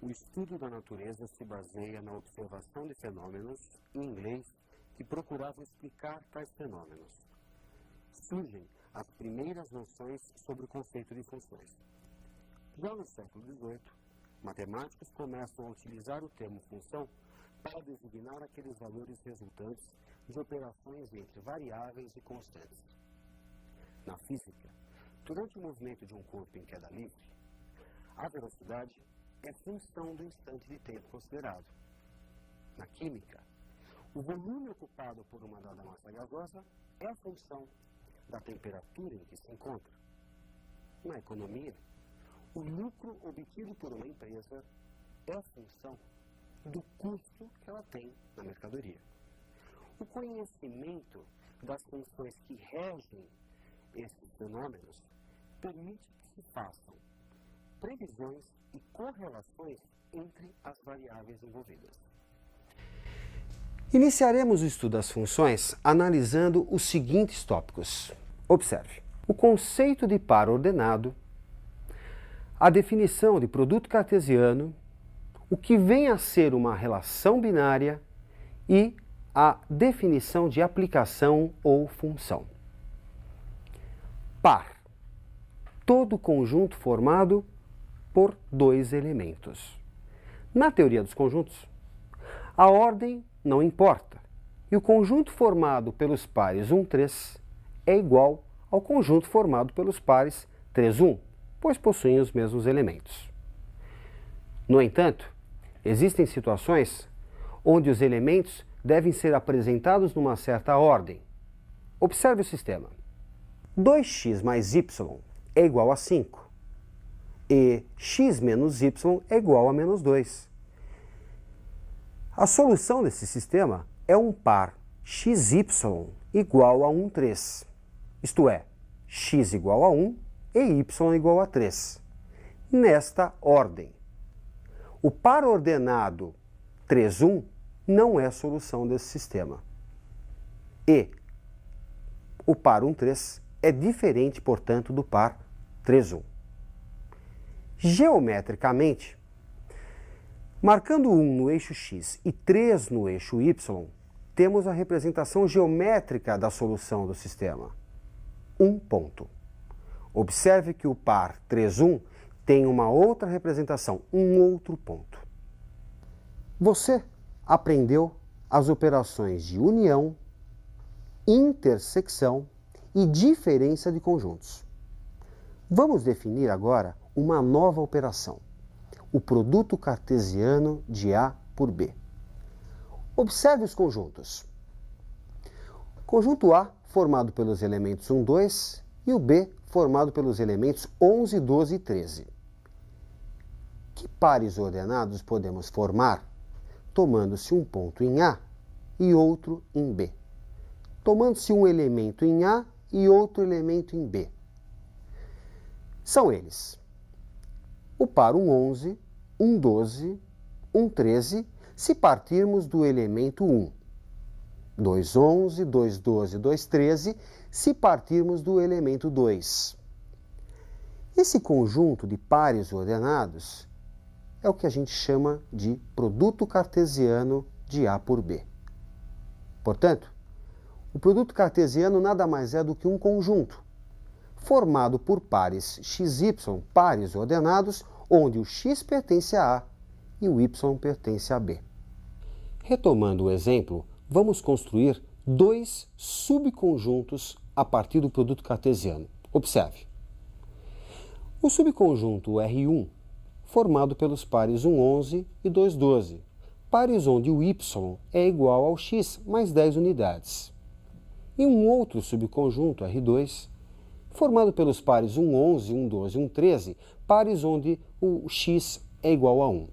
O estudo da natureza se baseia na observação de fenômenos, em inglês, que procuravam explicar tais fenômenos. Surgem as primeiras noções sobre o conceito de funções. Já no século XVIII, matemáticos começam a utilizar o termo função para designar aqueles valores resultantes de operações entre variáveis e constantes. Na física, durante o movimento de um corpo em queda livre, a velocidade é função do instante de tempo considerado. Na química, o volume ocupado por uma dada massa gasosa é a função da temperatura em que se encontra. Na economia, o lucro obtido por uma empresa é a função do custo que ela tem na mercadoria. O conhecimento das funções que regem esses fenômenos permite que se façam previsões e correlações entre as variáveis envolvidas. Iniciaremos o estudo das funções analisando os seguintes tópicos. Observe: o conceito de par ordenado, a definição de produto cartesiano, o que vem a ser uma relação binária e a definição de aplicação ou função. Par: todo conjunto formado por dois elementos. Na teoria dos conjuntos, a ordem não importa, e o conjunto formado pelos pares 1, 3 é igual ao conjunto formado pelos pares 3, 1, pois possuem os mesmos elementos. No entanto, existem situações onde os elementos devem ser apresentados numa certa ordem. Observe o sistema. 2x mais y é igual a 5 e x menos y é igual a menos 2. A solução desse sistema é um par xy igual a 1, 3, isto é, x igual a 1 e y igual a 3, nesta ordem. O par ordenado 3, 1 não é a solução desse sistema. E o par 1, 3 é diferente, portanto, do par 3, 1. Geometricamente, marcando 1 no eixo x e 3 no eixo y, temos a representação geométrica da solução do sistema. Um ponto. Observe que o par 3, 1 tem uma outra representação, um outro ponto. Você aprendeu as operações de união, intersecção e diferença de conjuntos. Vamos definir agora uma nova operação, o produto cartesiano de A por B. Observe os conjuntos. Conjunto A formado pelos elementos 1, 2 e o B formado pelos elementos 11, 12 e 13. Que pares ordenados podemos formar tomando-se um ponto em A e outro em B? Tomando-se um elemento em A e outro elemento em B. São eles: o par 11, 12, 13, se partirmos do elemento 1. 11, 12, 13, se partirmos do elemento 2. Esse conjunto de pares ordenados é o que a gente chama de produto cartesiano de A por B. Portanto, o produto cartesiano nada mais é do que um conjunto formado por pares xy, pares ordenados, onde o x pertence a A e o y pertence a B. Retomando o exemplo, vamos construir dois subconjuntos a partir do produto cartesiano. Observe. O subconjunto R1, formado pelos pares 11 e 12, pares onde o y é igual ao x mais 10 unidades. E um outro subconjunto R2, formado pelos pares 11, 12 e 13, pares onde o x é igual a 1.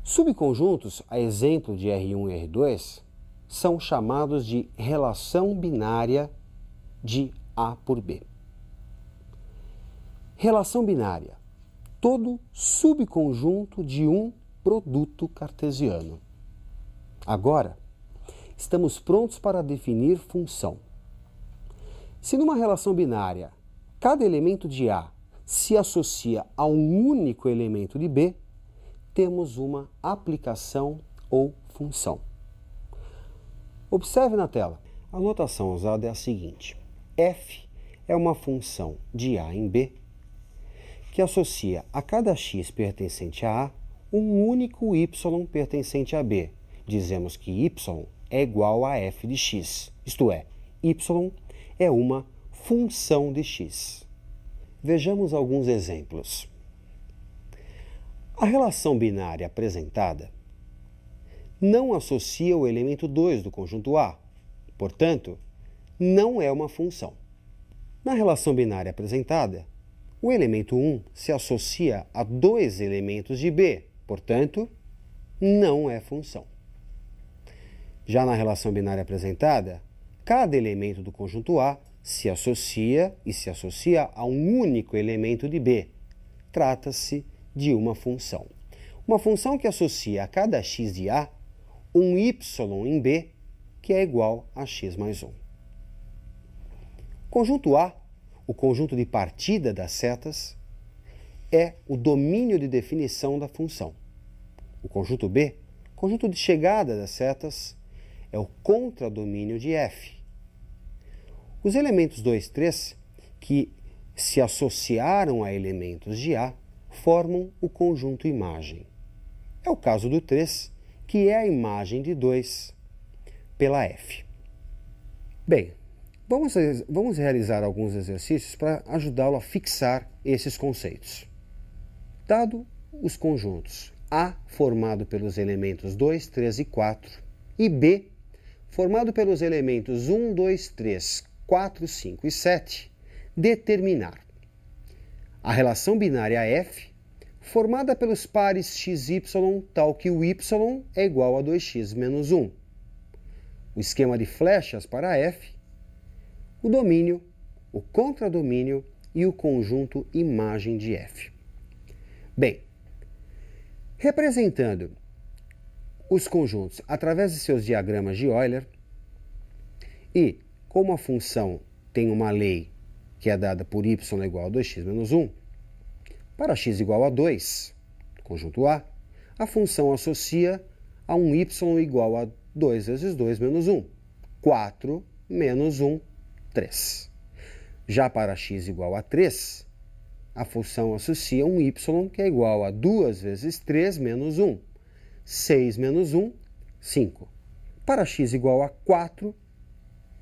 Subconjuntos, a exemplo de R1 e R2, são chamados de relação binária de A por B. Relação binária: todo subconjunto de um produto cartesiano. Agora, estamos prontos para definir função. Se numa relação binária, cada elemento de A se associa a um único elemento de B, temos uma aplicação ou função. Observe na tela. A notação usada é a seguinte. F é uma função de A em B que associa a cada x pertencente a A um único y pertencente a B. Dizemos que y é igual a f de x, isto é, y é uma função de x. Vejamos alguns exemplos. A relação binária apresentada não associa o elemento 2 do conjunto A, portanto, não é uma função. Na relação binária apresentada, o elemento 1 se associa a dois elementos de B, portanto, não é função. Já na relação binária apresentada, cada elemento do conjunto A se associa a um único elemento de B. Trata-se de uma função. Uma função que associa a cada x de A um y em B, que é igual a x mais 1. Conjunto A, o conjunto de partida das setas, é o domínio de definição da função. O conjunto B, conjunto de chegada das setas, é o contradomínio de f. Os elementos 2, 3, que se associaram a elementos de A, formam o conjunto imagem. É o caso do 3, que é a imagem de 2 pela f. Bem, vamos realizar alguns exercícios para ajudá-lo a fixar esses conceitos. Dado os conjuntos A formado pelos elementos 2, 3 e 4 e B formado pelos elementos 1, 2, 3, 4, 5 e 7, determinar a relação binária f formada pelos pares x, y, tal que o y é igual a 2x menos 1. O esquema de flechas para f, o domínio, o contradomínio e o conjunto imagem de f. Bem, representando os conjuntos através de seus diagramas de Euler e como a função tem uma lei que é dada por y igual a 2x menos 1, para x igual a 2, conjunto A, a função associa a um y igual a 2 vezes 2 menos 1, 4 menos 1, 3. Já para x igual a 3, a função associa um y que é igual a 2 vezes 3 menos 1, 6 menos 1, 5. Para x igual a 4,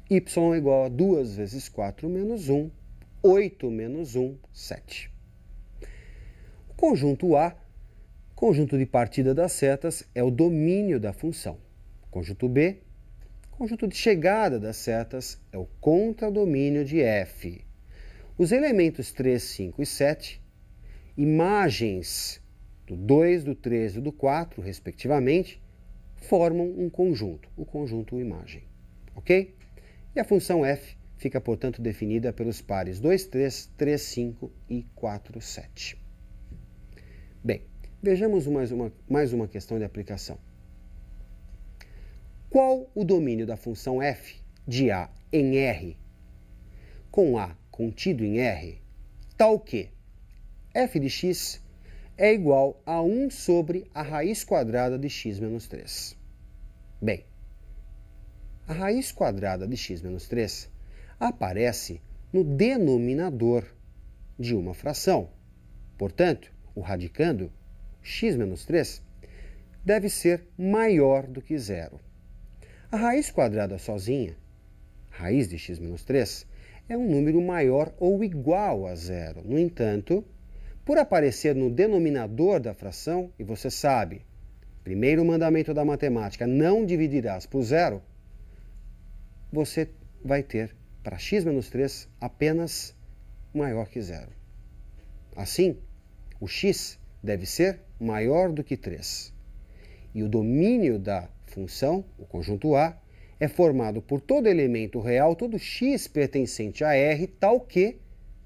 y é igual a 2 vezes 4 menos 1, 8 menos 1, 7. O conjunto A, conjunto de partida das setas, é o domínio da função. O conjunto B, conjunto de chegada das setas, é o contradomínio de f. Os elementos 3, 5 e 7, imagens do 2, do 3 e do 4, respectivamente, formam um conjunto, o conjunto imagem. Ok? E a função f fica, portanto, definida pelos pares 2, 3, 3, 5 e 4, 7. Bem, vejamos mais uma questão de aplicação. Qual o domínio da função f de A em R, com A contido em R, tal que f de x é igual a 1 sobre a raiz quadrada de x menos 3? Bem, a raiz quadrada de x menos 3 aparece no denominador de uma fração. Portanto, o radicando, x menos 3, deve ser maior do que zero. A raiz quadrada sozinha, raiz de x menos 3, é um número maior ou igual a zero. No entanto, por aparecer no denominador da fração, e você sabe, primeiro mandamento da matemática, não dividirás por zero, você vai ter, para x menos 3, apenas maior que zero. Assim, o x deve ser maior do que 3. E o domínio da função, o conjunto A, é formado por todo elemento real, todo x pertencente a R, tal que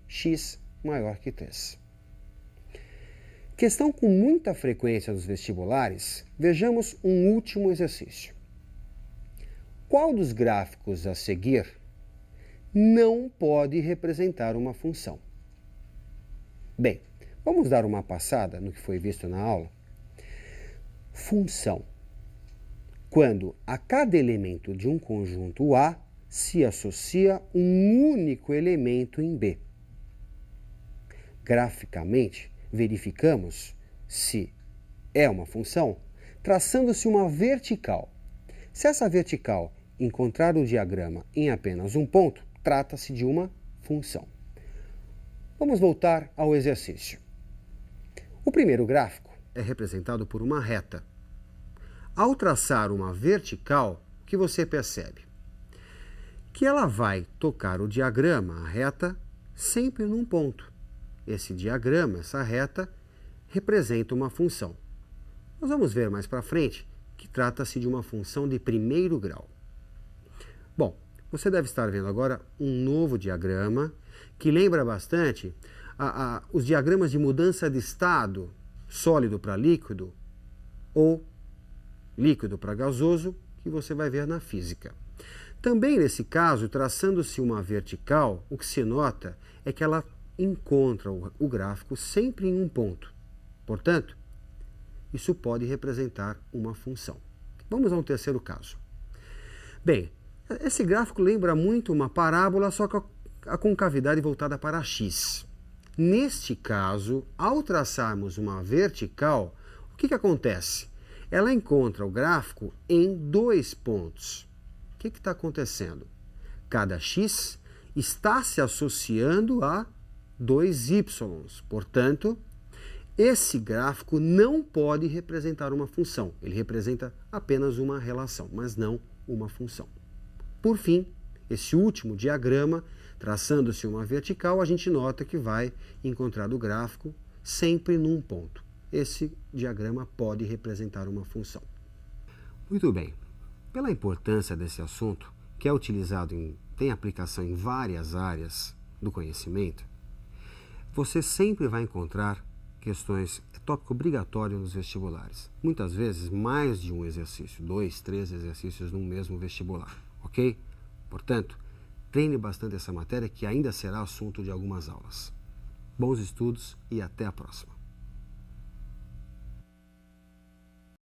x maior que 3. Questão com muita frequência nos vestibulares, vejamos um último exercício. Qual dos gráficos a seguir não pode representar uma função? Bem, vamos dar uma passada no que foi visto na aula. função, quando a cada elemento de um conjunto A se associa um único elemento em B. Graficamente, verificamos se é uma função traçando-se uma vertical. Se essa vertical encontrar o diagrama em apenas um ponto, trata-se de uma função. Vamos voltar ao exercício. O primeiro gráfico é representado por uma reta. Ao traçar uma vertical, o que você percebe? Que ela vai tocar o diagrama, a reta, sempre num ponto. Esse diagrama, essa reta, representa uma função. Nós vamos ver mais para frente que trata-se de uma função de primeiro grau. Bom, você deve estar vendo agora um novo diagrama que lembra bastante os diagramas de mudança de estado, sólido para líquido ou líquido para gasoso, que você vai ver na física. Também nesse caso, traçando-se uma vertical, o que se nota é que ela encontra o gráfico sempre em um ponto. Portanto, isso pode representar uma função. Vamos a um terceiro caso. Bem, esse gráfico lembra muito uma parábola, só que a concavidade voltada para x. Neste caso, ao traçarmos uma vertical, o que acontece? Ela encontra o gráfico em dois pontos. O que está acontecendo? Cada x está se associando a dois y. Portanto, esse gráfico não pode representar uma função. Ele representa apenas uma relação, mas não uma função. Por fim, esse último diagrama, traçando-se uma vertical, a gente nota que vai encontrar o gráfico sempre num ponto. Esse diagrama pode representar uma função. Muito bem. Pela importância desse assunto, que é utilizado tem aplicação em várias áreas do conhecimento, você sempre vai encontrar questões, é tópico obrigatório nos vestibulares. Muitas vezes, mais de um exercício, 2, 3 exercícios num mesmo vestibular, ok? Portanto, treine bastante essa matéria que ainda será assunto de algumas aulas. Bons estudos e até a próxima.